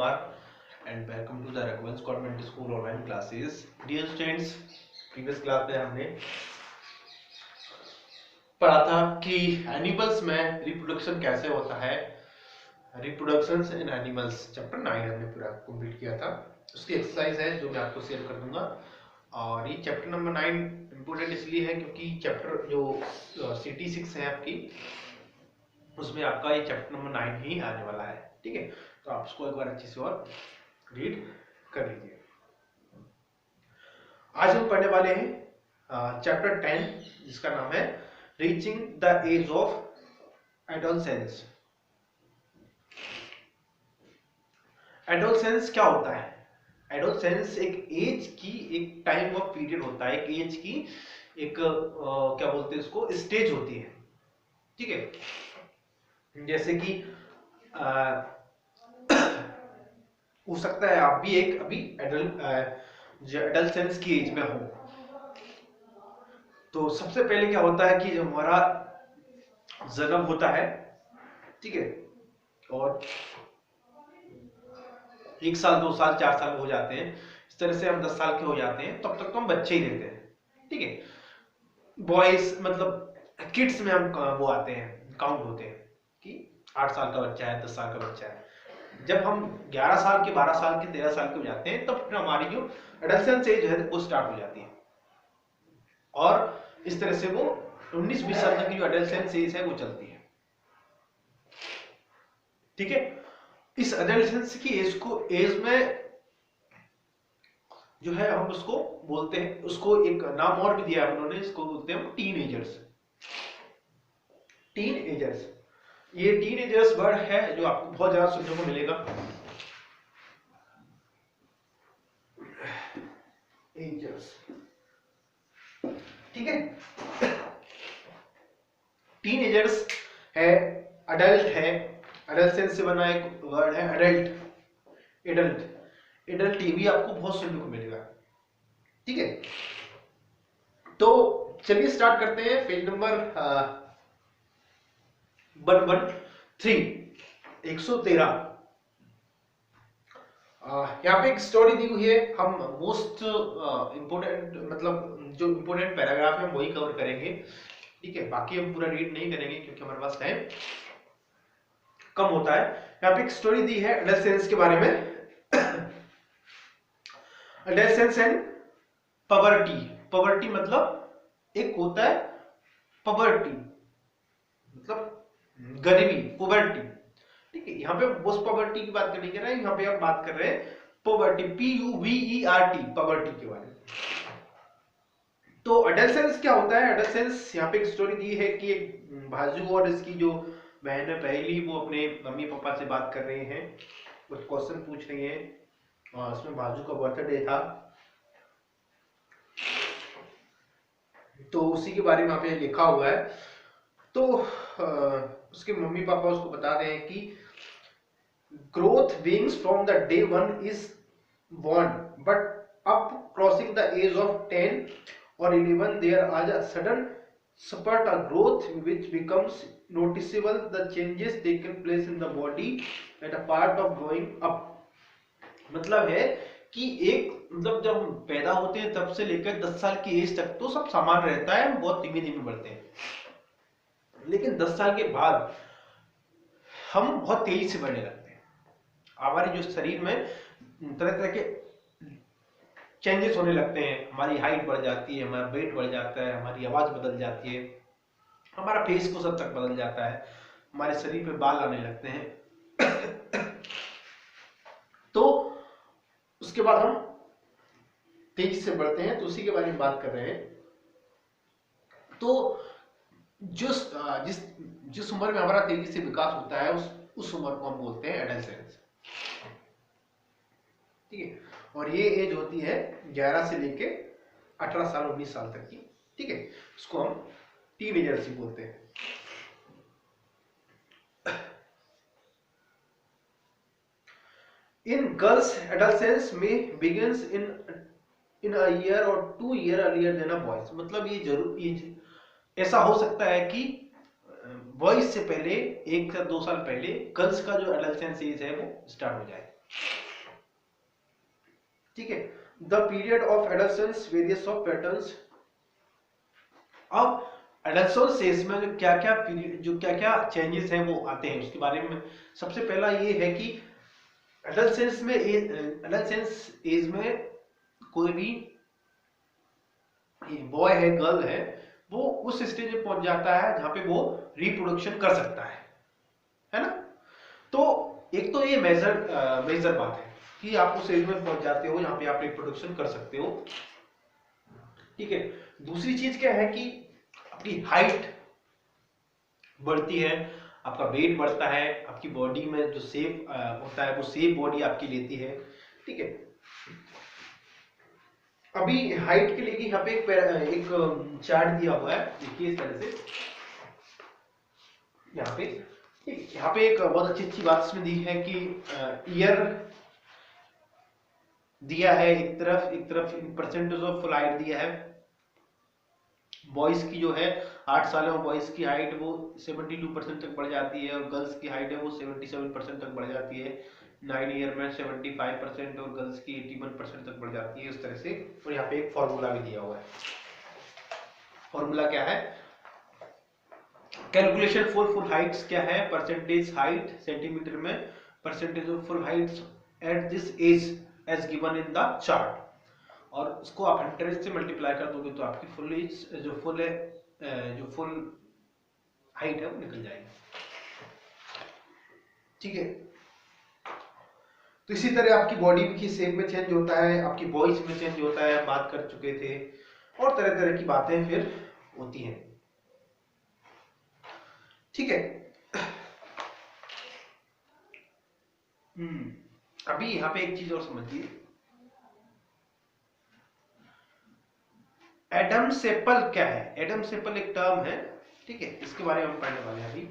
Kumar and welcome to the Raghavans Convent School online classes. Dear students, previous class में हमने पढ़ा था कि एनिमल्स में रिप्रोडक्शन कैसे होता है. रिप्रोडक्शंस इन एनिमल्स चैप्टर 9 हमने पूरा कंप्लीट किया था. उसकी एक्सरसाइज है जो मैं आपको शेयर कर दूंगा. और ये चैप्टर नंबर 9 इम्पोर्टेंट इसलिए है क्योंकि चैप्टर जो CT6 है आपकी, उसमें आपका ये चैप्टर नंबर 9 ही आने वाला है. ठीक है, तो आप उसको एक बार अच्छे से और रीड कर लीजिए. आज हम पढ़ने वाले हैं चैप्टर 10 जिसका नाम है reaching the age of adolescence. Adolescence क्या होता है? एडोलसेंस एक एज की, एक टाइम ऑफ पीरियड होता है, एक एज की एक क्या बोलते हैं उसको, स्टेज होती है. ठीक है, जैसे कि हो सकता है आप भी एक अभी एडोलसेंस की एज में हो. तो सबसे पहले क्या होता है कि जब हमारा जन्म होता है, ठीक है, और 1 साल 2 साल 4 साल हो जाते हैं, इस तरह से हम 10 साल के हो जाते हैं, तब तक तो हम बच्चे ही रहते हैं. ठीक है, बॉयज मतलब किड्स में हम वो आते हैं, काउंट होते हैं कि 8 साल का बच्चा है, 10 साल का बच्चा है. जब हम 11 साल के, 12 साल के, 13 साल के हो जाते हैं, तब फिर हमारी जो एडोलसेंस एज है वो स्टार्ट हो जाती है. और इस तरह से वो 19-20 साल तक की जो एडोलसेंस एज है वो चलती है. ठीक है, इस एडोलसेंस की एज में जो है हम उसको बोलते हैं, उसको एक नाम और भी दिया है उन्होंने, इसको बोलते हैं टीनएजर्स. टीनएजर्स, ये टीनएजर्स वर्ड है जो आपको बहुत ज्यादा सुनने को मिलेगा. एजर्स, ठीक है. टीनएजर्स है, अडल्ट है, एडोलसेंस से बना एक वर्ड है अडल्ट. एडल्ट ये भी आपको बहुत सुनने को मिलेगा. ठीक है, तो चलिए स्टार्ट करते हैं. Page number 113. यहाँ पे एक स्टोरी दी हुई है. हम मोस्ट इंपोर्टेंट मतलब जो इंपोर्टेंट पैराग्राफ है वही कवर करेंगे. ठीक है, बाकी हम पूरा रीड नहीं करेंगे क्योंकि हमारे पास टाइम कम होता है. यहाँ पे एक स्टोरी दी है एडोलसेंस के बारे में. Adolescence and poverty. पवर्टी मतलब एक होता है पवर्टी मतलब गरीबी, पोवर्टी. ठीक है, यहाँ पे उस पवर्टी की बात नहीं कर रहे हैं, यहाँ पे हम बात कर रहे हैं पवर्टी, PUVERT, पवर्टी के बारे में. तो एडोलसेंस क्या होता है? एडोलसेंस यहाँ पे एक स्टोरी दी है कि एक भाजू और इसकी जो बहन है पहली, वो अपने मम्मी पापा से बात कर रहे हैं, कुछ क्वेश्चन पूछ रही हैं. और उसमें भाजू का बर्थडे था, तो उसी के बारे में यहाँ पे लिखा हुआ है. तो उसके मम्मी पापा उसको बता रहे हैं कि growth begins from the day one is born, but up crossing the age of 10 or 11 there are a sudden spurt of growth which becomes noticeable. The changes taken place in the body at a part of growing up. मतलब है कि एक मतलब जब हम पैदा होते हैं तब से लेकर 10 साल की एज तक तो सब सामान रहता है, हम बहुत धीमे धीमे बढ़ते हैं. लेकिन 10 साल के बाद हम बहुत तेजी से बढ़ने लगते हैं. हमारे जो शरीर में तरह तरह के चेंजेस होने लगते हैं. हमारी हाइट बढ़ जाती है, हमारा वेट बढ़ जाता है, हमारी आवाज बदल जाती है, हमारा फेस को सब तक बदल जाता है, हमारे शरीर पे बाल आने लगते हैं. तो उसके बाद हम तेजी से बढ़ते हैं, तो उसी के बारे में बात कर रहे हैं. तो जिस उम्र में हमारा तेजी से विकास होता है उस उम्र को हम बोलते हैं एडोलसेंस. ठीक है, और ये एज होती है 11 से लेके 18 साल 19 साल तक की. ठीक है, उसको हम टीनेजर्स ही बोलते हैं. इन गर्ल्स एडोलसेंस में बिगिंस इन अ ईयर और 2 ईयर अर्लियर देन अ बॉयज. मतलब ये ऐसा हो सकता है कि बॉयज से पहले 1 से 2 साल पहले गर्ल्स का जो एडोलसेंस एज है वो स्टार्ट हो जाए. ठीक है। The period of adolescence, various of patterns. अब एडोलेसेंस एज में क्या क्या पीरियड, जो क्या क्या चेंजेस हैं वो आते हैं उसके बारे में सबसे पहला ये है कि एडोलेसेंस एज में कोई भी बॉय है, गर्ल है, वो उस स्टेज में पहुंच जाता है जहां पे वो रिप्रोडक्शन कर सकता है ना। तो एक तो ये मेजर बात है कि आप उस एज में पहुंच जाते हो जहां पे आप रिप्रोडक्शन कर सकते हो। ठीक है। दूसरी चीज क्या है कि आपकी हाइट बढ़ती है, आपका वेट बढ़ता है, आपकी बॉडी में जो शेप होता है वो शेप बॉडी आपकी लेती है। ठीक है। अभी हाइट के लिए यहाँ पे एक चार्ट दिया हुआ है, देखिए इस तरह से यहाँ पे। यहाँ पे एक बहुत अच्छी बात इसमें दी है कि ईयर दिया है एक तरफ परसेंटेज ऑफ फुल हाइट दिया है। बॉयज की जो है 8 साल में बॉयज की हाइट वो 72% तक बढ़ जाती है और गर्ल्स की हाइट है वो 77% तक बढ़ जाती है। 9 ईयर में 75% और गर्ल्स की 81% तक बढ़ जाती है, इस तरह से। और यहाँ पे एक फॉर्मूला भी दिया हुआ है। फॉर्मूला क्या है? कैलकुलेशन फॉर फुल हाइट्स क्या है? परसेंटेज हाइट सेंटीमीटर में, percentage of full heights at this age age given in the chart. और उसको आप 100 से मल्टीप्लाई कर दोगे तो आपकी फुल एज जो फुल हाइट है वो निकल जाएगी। ठीक है। तो इसी तरह आपकी बॉडी की शेप में चेंज होता है, आपकी वॉइस में चेंज होता है, बात कर चुके थे, और तरह तरह की बातें फिर होती हैं। ठीक है। अभी यहाँ पे एक चीज और समझिए, एडम सेपल क्या है? एडम सेपल एक टर्म है, ठीक है, इसके बारे में हम पढ़ने वाले हैं अभी।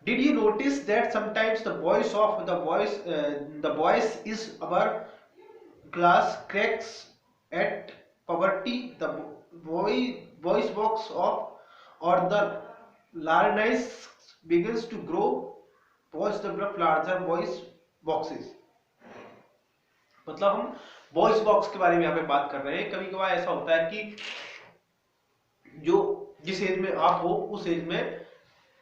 Did you notice that sometimes the voice is our class cracks at puberty, the voice box of or the larynx begins to grow, boys develop larger voice boxes। मतलब हम वॉइस बॉक्स के बारे में यहाँ पे बात कर रहे हैं। कभी कभार ऐसा होता है कि जो जिस एज में आप हो उस एज में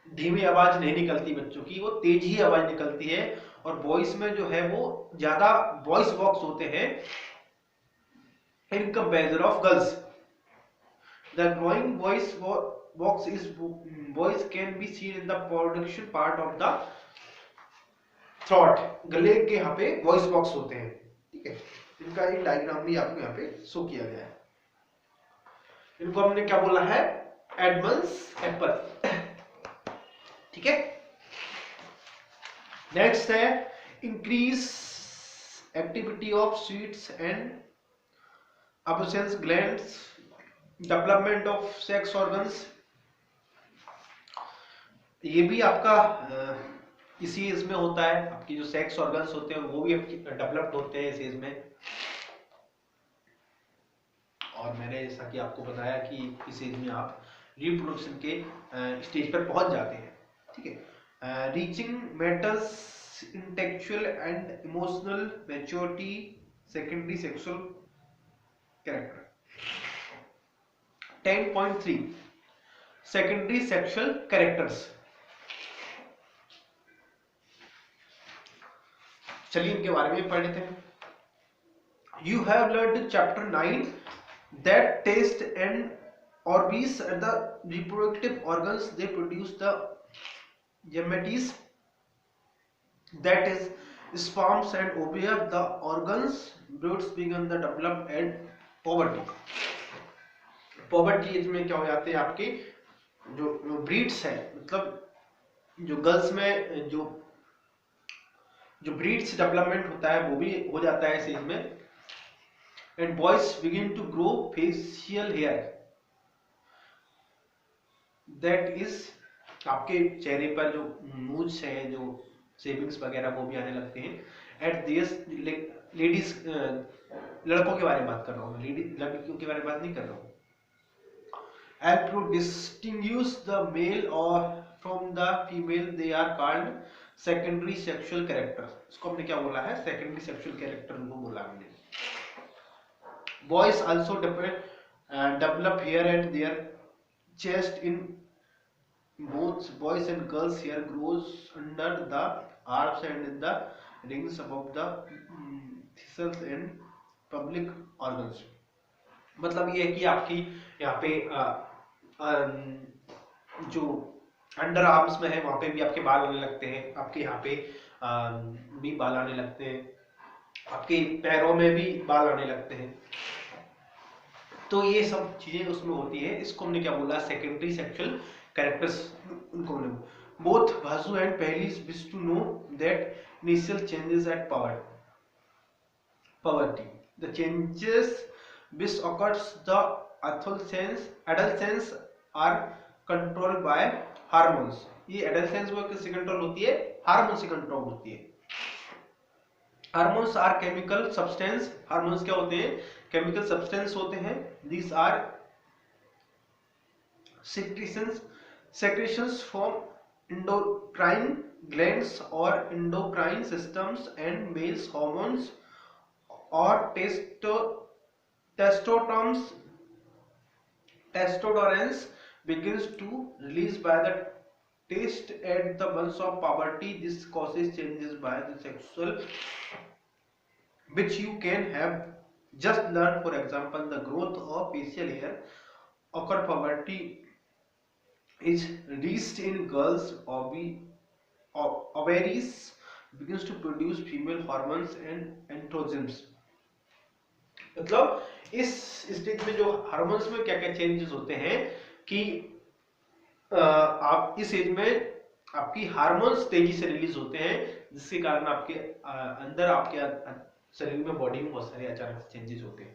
धीमी आवाज नहीं निकलती बच्चों की, वो तेज ही आवाज निकलती है। और वॉइस में जो है वो ज्यादा वॉइस बॉक्स होते हैं in comparison of girls. The growing voice box is voice can be seen in the production part of the throat. गले के यहाँ पे वॉइस बॉक्स होते हैं, ठीक है। इनका एक डायग्राम भी आपको यहाँ पे शो किया गया है। इनको हमने क्या बोला है? Adam's apple. ठीक है। नेक्स्ट है increase activity of sweat and absence glands, development of sex organs. ये भी आपका इसी एज में होता है। आपकी जो सेक्स ऑर्गन्स होते हैं वो भी डेवलप्ड होते हैं इस एज में। और मैंने जैसा कि आपको बताया कि इस एज में आप रिप्रोडक्शन के स्टेज पर पहुंच जाते हैं, ठीक है। Reaching matters intellectual and emotional maturity, secondary sexual character. 10.3 secondary sexual characters. चलिए इनके बारे में पढ़ लेते हैं। You have learned chapter 9 that taste and orbis are the reproductive organs. They produce the gametes, that is sperms and ovia. The organs broods begin the develop and puberty. puberty में क्या हो जाते हैं आपके जो ब्रीड्स है, मतलब जो गर्ल्स में जो ब्रीड्स डेवलपमेंट होता है वो भी हो जाता है इस एज में। And boys begin to grow facial hair, that is आपके चेहरे पर जो मूछ है, जो शेविंग्स वगैरह वो भी आने लगते हैं। एट दिस लेडीज, लड़कों के बारे में बात कर रहा हूँ, लड़कियों के बारे में बात नहीं कर रहा हूँ। Help to distinguish the male or from the female they are called secondary sexual character. इसको हमने क्या बोला है, secondary sexual character उनको बोला हमने. Boys also develop hair at their chest. In both boys and girls, hair grows under the arms and in the rings above the thistles and public organs. मतलब ये है कि आपकी यहाँ पे जो अंडर आर्म्स में है वहां पे भी आपके बाल आने लगते हैं, आपके यहाँ पे भी बाल आने लगते हैं, आपके पैरों में भी बाल आने लगते हैं. तो ये सब चीजें उसमें होती है. इसको हमने क्या बोला, सेकेंडरी सेक्सुअल कैरेक्टर्स. उनको हमने बोथ भासु एंड पहलीज wish to know that initial changes at puberty. The changes which occurs the adolescence are controlled by hormones. ये adolescence वो किससे कंट्रोल होती है, हार्मोन से कंट्रोल होती है. Hormones are chemical substance. Hormones क्या होते हैं, chemical substance होते हैं. These are secretions from endocrine glands or endocrine systems, and male hormones or testosterone begins to release by the test at the months of puberty. This causes changes by the sexual which you can have just learned. For example, the growth of facial hair occur puberty is reached in girls. Ovaries begins to produce female hormones and androgens. मतलब इस stage में जो hormones में क्या क्या changes होते हैं कि आप इस एज में आपकी हार्मोन्स तेजी से रिलीज होते हैं, जिसके कारण आपके अंदर आपके शरीर में, बॉडी में बहुत सारे अचानक चेंजेस होते हैं.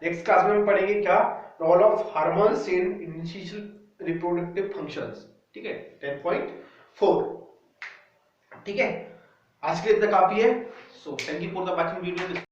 नेक्स्ट क्लास में हम पढ़ेंगे क्या, role of hormones in initial reproductive functions. ठीक है, 10.4. ठीक है, आज के लिए इतना काफी है. So thank you for the watching video.